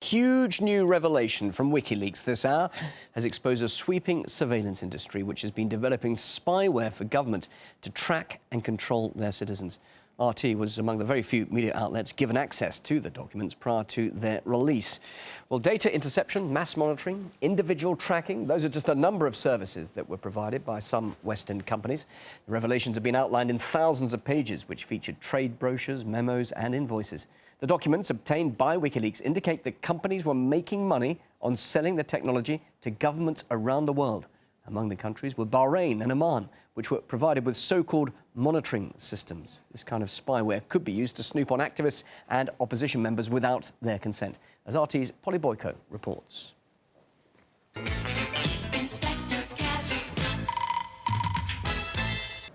Huge new revelation from Wikileaks this hour has exposed a sweeping surveillance industry which has been developing spyware for government to track and control their citizens. RT was among the very few media outlets given access to the documents prior to their release. Well, data interception, mass monitoring, individual tracking, those are just a number of services that were provided by some Western companies. The revelations have been outlined in thousands of pages, which featured trade brochures, memos and invoices. The documents obtained by Wikileaks indicate that companies were making money on selling the technology to governments around the world. Among the countries were Bahrain and Oman, which were provided with so-called monitoring systems. This kind of spyware could be used to snoop on activists and opposition members without their consent, as RT's Polly Boyko reports.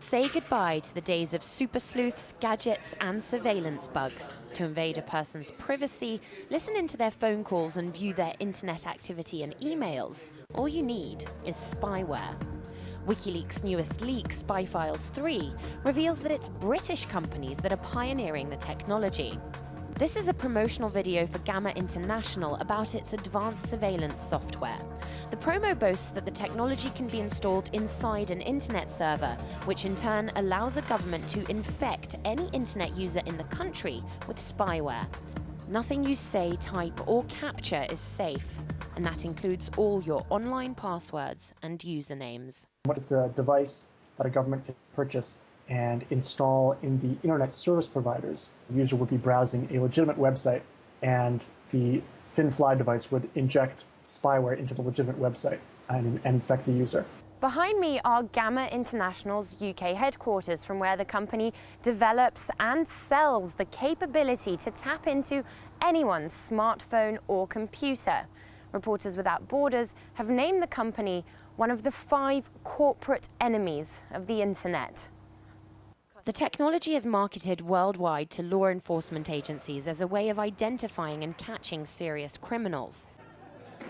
Say goodbye to the days of super sleuths, gadgets and surveillance bugs. To invade a person's privacy, listen into their phone calls and view their internet activity and emails, all you need is spyware. Wikileaks' newest leak, Spy Files 3, reveals that it's British companies that are pioneering the technology. This is a promotional video for Gamma International about its advanced surveillance software. The promo boasts that the technology can be installed inside an internet server, which in turn allows a government to infect any internet user in the country with spyware. Nothing you say, type or capture is safe, and that includes all your online passwords and usernames. It's a device that a government can purchase and install in the internet service providers. The user would be browsing a legitimate website, and the thin fly device would inject spyware into the legitimate website and infect the user. Behind me are Gamma International's UK headquarters, from where the company develops and sells the capability to tap into anyone's smartphone or computer. Reporters Without Borders have named the company one of the 5 corporate enemies of the internet. The technology is marketed worldwide to law enforcement agencies as a way of identifying and catching serious criminals.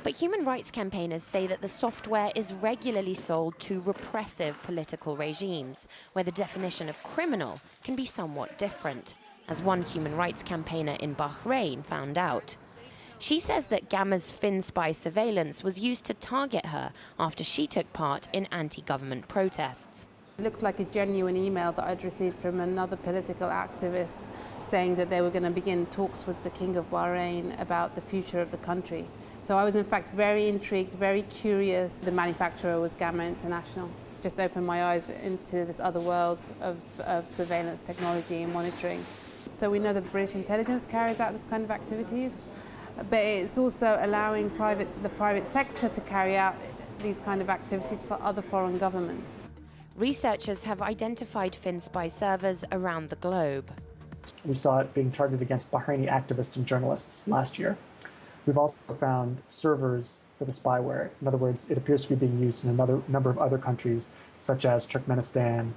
But human rights campaigners say that the software is regularly sold to repressive political regimes, where the definition of criminal can be somewhat different, as one human rights campaigner in Bahrain found out. She says that Gamma's FinSpy surveillance was used to target her after she took part in anti-government protests. It looked like a genuine email that I'd received from another political activist saying that they were going to begin talks with the King of Bahrain about the future of the country. So I was in fact very intrigued, very curious. The manufacturer was Gamma International. Just opened my eyes into this other world of surveillance technology and monitoring. So we know that the British intelligence carries out this kind of activities, but it's also allowing the private sector to carry out these kind of activities for other foreign governments. Researchers have identified FinSpy servers around the globe. We saw it being targeted against Bahraini activists and journalists last year. We've also found servers for the spyware. In other words, it appears to be being used in a number of other countries, such as Turkmenistan,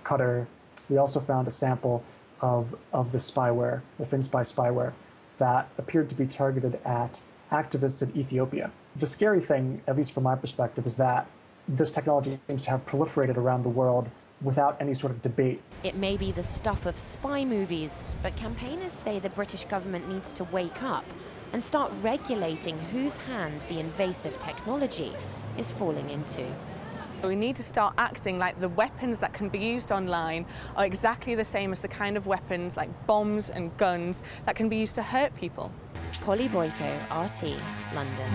Qatar. We also found a sample of the spyware, the FinSpy spyware, that appeared to be targeted at activists in Ethiopia. The scary thing, at least from my perspective, is that this technology seems to have proliferated around the world without any sort of debate. It may be the stuff of spy movies, but campaigners say the British government needs to wake up and start regulating whose hands the invasive technology is falling into. We need to start acting like the weapons that can be used online are exactly the same as the kind of weapons like bombs and guns that can be used to hurt people. Polly Boyko, RT, London.